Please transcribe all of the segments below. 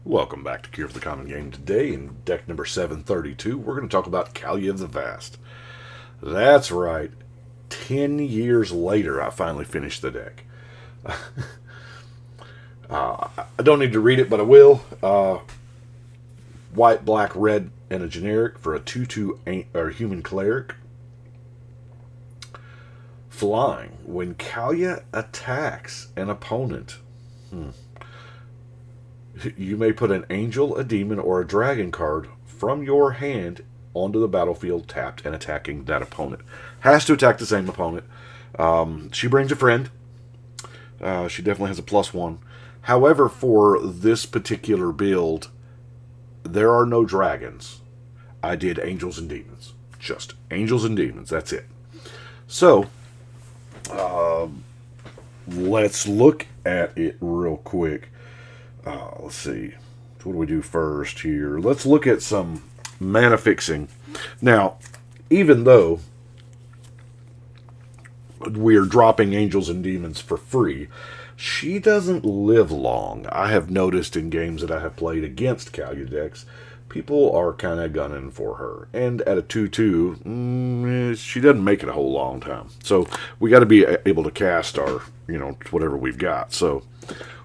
Welcome back to Cure for the Common Game. Today, in deck number 732, we're going to talk about Kaalia of the Vast. That's right. 10 years later, I finally finished the deck. I don't need to read it, but I will. White, black, red, and a generic for a 2/2 or human cleric. Flying. When Kaalia attacks an opponent, you may put an angel, a demon, or a dragon card from your hand onto the battlefield tapped and attacking that opponent. Has to attack the same opponent. She brings a friend. She definitely has a +1. However, for this particular build, there are no dragons. I did angels and demons. Just angels and demons. That's it. So, let's look at it real quick. Let's see. What do we do first here? Let's look at some mana fixing. Now, even though we are dropping angels and demons for free, she doesn't live long. I have noticed in games that I have played against Kaalia decks, people are kind of gunning for her. And at a 2/2, she doesn't make it a whole long time. So we got to be able to cast our, whatever we've got. So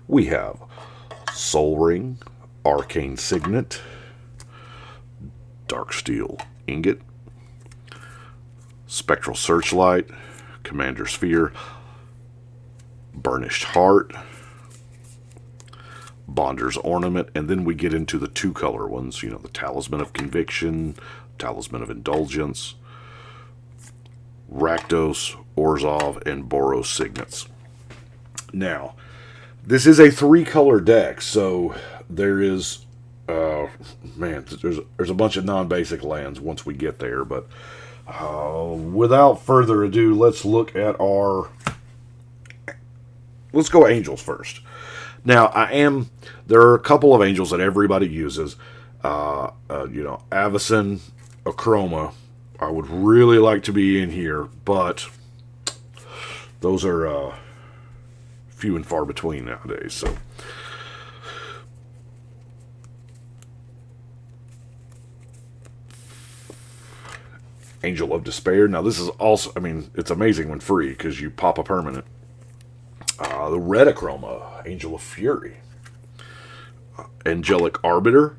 we have Soul Ring, Arcane Signet, Dark Steel Ingot, Spectral Searchlight, Commander Sphere, Burnished Heart, Bonder's Ornament, and then we get into the 2-color ones, the Talisman of Conviction, Talisman of Indulgence, Rakdos, Orzhov, and Boros Signets. Now, this is a 3-color deck, so there is, there's a bunch of non-basic lands once we get there, but without further ado, let's look at let's go angels first. Now, there are a couple of angels that everybody uses, Avacyn, Achroma. I would really like to be in here, but those are, few and far between nowadays. So, Angel of Despair. Now, this is also, it's amazing when free because you pop a permanent. The red Achroma, Angel of Fury. Angelic Arbiter.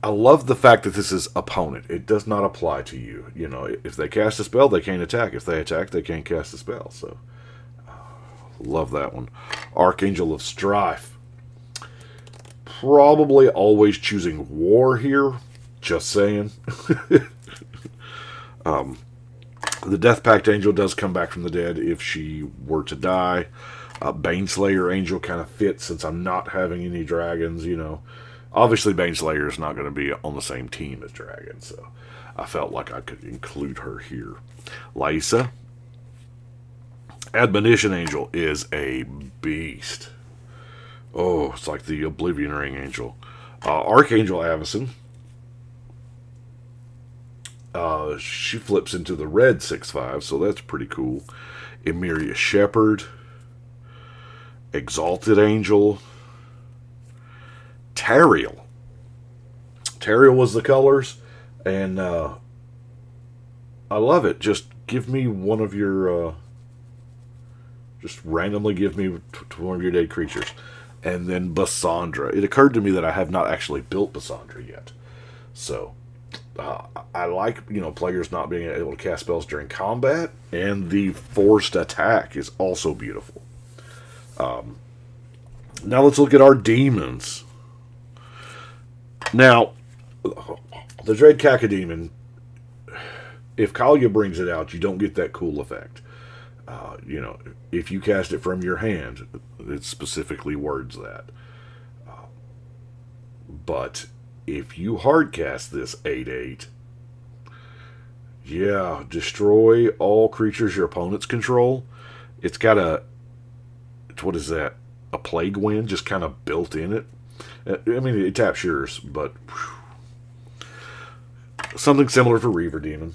I love the fact that this is opponent. It does not apply to you. If they cast a spell, they can't attack. If they attack, they can't cast a spell. So, love that one. Archangel of Strife. Probably always choosing War here. Just saying. The Death Pact Angel does come back from the dead if she were to die. Baneslayer Angel kind of fits since I'm not having any dragons, Obviously, Baneslayer is not going to be on the same team as Dragon, so I felt like I could include her here. Lysa. Admonition Angel is a beast. Oh, it's like the Oblivion Ring Angel. Archangel Avacyn. She flips into the red 6/5, so that's pretty cool. Emeria Shepherd. Exalted Angel. Tariel. Tariel was the colors, and I love it. Just give me one of your, just randomly give me one of your dead creatures. And then Bassandra. It occurred to me that I have not actually built Bassandra yet. So, I like, players not being able to cast spells during combat, and the forced attack is also beautiful. Now let's look at our demons. Now, the Dread Cacodemon, if Kaalia brings it out, you don't get that cool effect. If you cast it from your hand, it specifically words that. But if you hard cast this 8/8, destroy all creatures your opponents control. It's got what is that? A Plague Wind just kind of built in it. It taps yours, but something similar for Reaver Demon.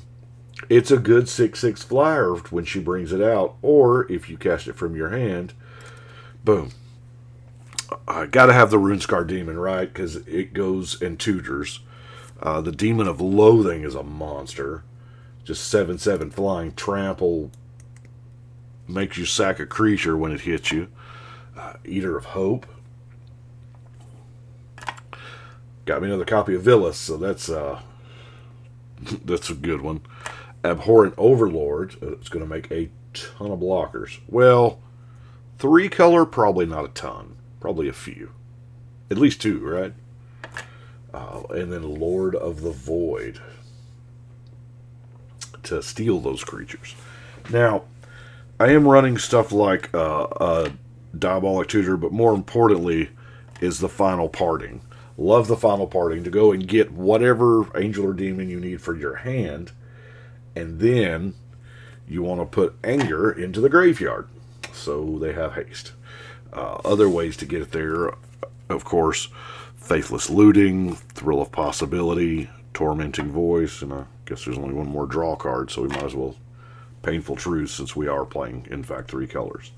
It's a good 6/6 flyer when she brings it out, or if you cast it from your hand, boom, I got to have the Runescar Demon, right? Because it goes and tutors. The Demon of Loathing is a monster. Just 7/7 flying. Trample makes you sack a creature when it hits you. Eater of Hope. Got me another copy of Villas, so that's a good one. Abhorrent Overlord. It's going to make a ton of blockers. Well, 3 color, probably not a ton. Probably a few. At least 2, right? And then Lord of the Void to steal those creatures. Now, I am running stuff like Diabolic Tutor, but more importantly is the Final Parting. Love the Final Parting to go and get whatever angel or demon you need for your hand, and then you want to put Anger into the graveyard, so they have haste. Other ways to get it there, of course, Faithless Looting, Thrill of Possibility, Tormenting Voice, and I guess there's only one more draw card, so we might as well Painful Truce, since we are playing, in fact, 3 colors.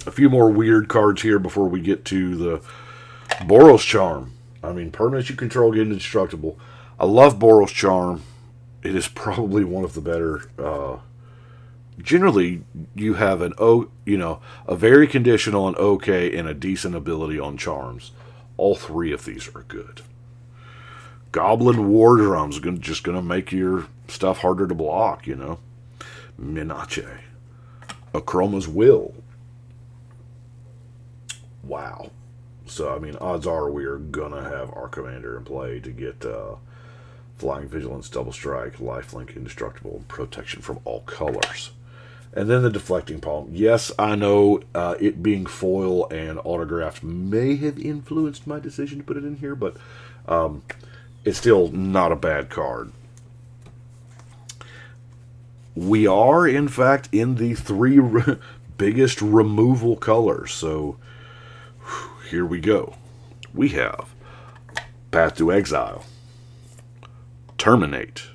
A few more weird cards here before we get to the Boros Charm. I mean, permanents you control get indestructible. I love Boros Charm. It is probably one of the better. Generally, you have a very conditional, an okay, and a decent ability on charms. All 3 of these are good. Goblin War Drums just going to make your stuff harder to block, Minache. Akroma's Will. Wow. So, I mean, odds are we are going to have our commander in play to get Flying Vigilance, Double Strike, Lifelink, Indestructible, and Protection from all colors. And then the Deflecting Palm. Yes, I know it being foil and autographed may have influenced my decision to put it in here, but it's still not a bad card. We are, in fact, in the 3 biggest removal colors. So, here we go. We have Path to Exile, Terminate,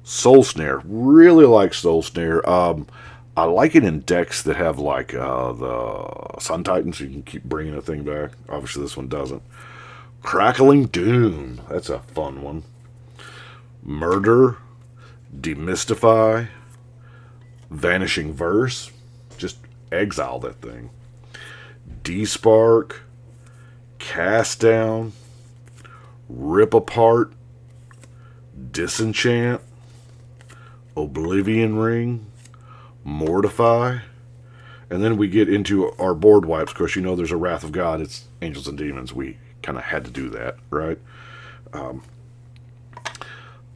Soul Snare. Really like Soul Snare. I like it in decks that have like the Sun Titan, so you can keep bringing a thing back. Obviously, this one doesn't. Crackling Doom. That's a fun one. Murder, Demystify, Vanishing Verse. Just exile that thing. Despark, Cast Down, Rip Apart, Disenchant, Oblivion Ring, Mortify, and then we get into our board wipes. Of course, there's a Wrath of God. It's Angels and Demons. We kind of had to do that, right?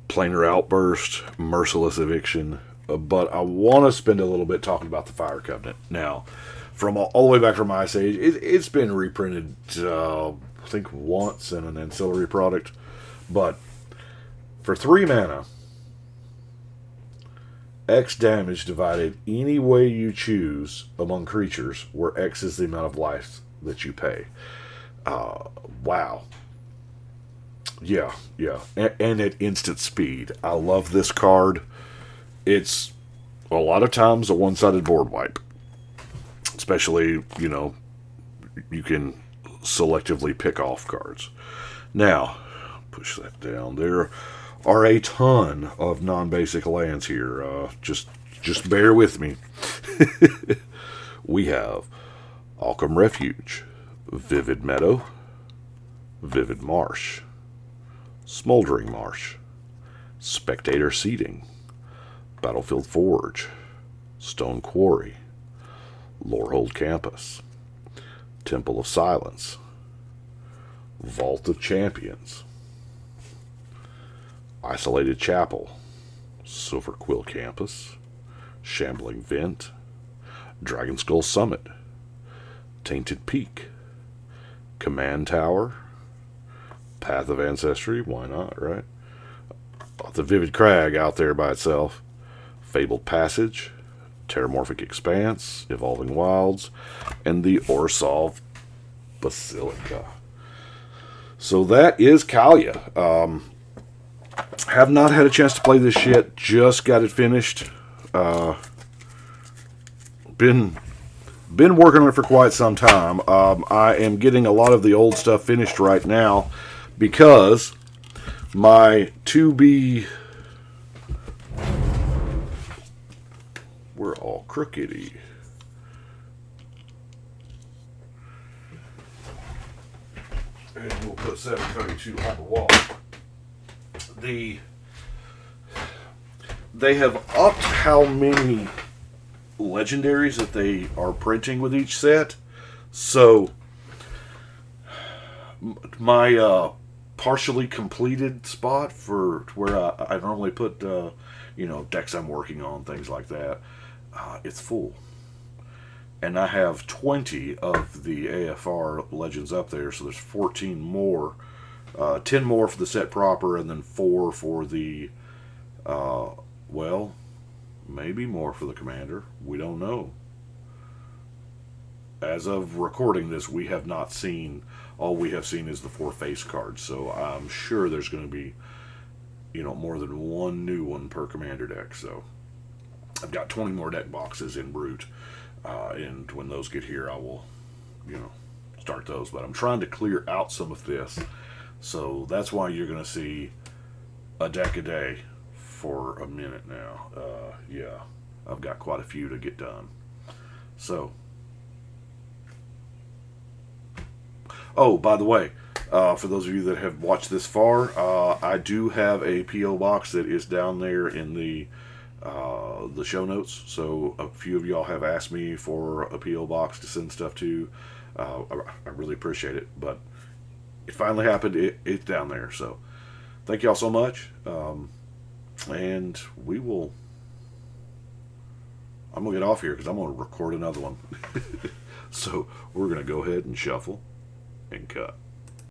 Planar Outburst, Merciless Eviction, but I want to spend a little bit talking about the Fire Covenant. Now, from all the way back from Ice Age, it's been reprinted, I think, once in an ancillary product, but for 3 mana, X damage divided any way you choose among creatures, where X is the amount of life that you pay. Wow. Yeah. And at instant speed. I love this card. It's a lot of times a one-sided board wipe. Especially, you can selectively pick off cards. Now, push that down. There are a ton of non-basic lands here. Just bear with me. We have Alchem Refuge, Vivid Meadow, Vivid Marsh, Smoldering Marsh, Spectator Seating, Battlefield Forge, Stone Quarry, Lorehold Campus, Temple of Silence, Vault of Champions, Isolated Chapel, Silver Quill Campus, Shambling Vent, Dragon Skull Summit, Tainted Peak, Command Tower, Path of Ancestry, why not, right? The Vivid Crag out there by itself, Fabled Passage, Terramorphic Expanse, Evolving Wilds, and the Orsov Basilica. So that is Kaalia. Have not had a chance to play this yet. Just got it finished. Been been working on it for quite some time. I am getting a lot of the old stuff finished right now because my 2B... We're all crookedy. And we'll put 732 on the wall. They have upped how many legendaries that they are printing with each set. So my partially completed spot for where I normally put decks I'm working on, things like that, it's full. And I have 20 of the AFR legends up there, so there's 14 more. 10 more for the set proper, and then 4 for the, maybe more for the commander. We don't know. As of recording this, we have not seen, all we have seen is the 4 face cards, so I'm sure there's going to be, more than one new one per commander deck. So I've got 20 more deck boxes en route. And when those get here, I will, start those. But I'm trying to clear out some of this. So that's why you're going to see a deck a day for a minute now. Yeah, I've got quite a few to get done. So, oh, by the way, for those of you that have watched this far, I do have a P.O. box that is down there in the show notes. So a few of y'all have asked me for a P.O. box to send stuff to. I really appreciate it, but it finally happened. It's down there. So thank y'all so much. And I'm going to get off here because I'm going to record another one. So we're going to go ahead and shuffle and cut.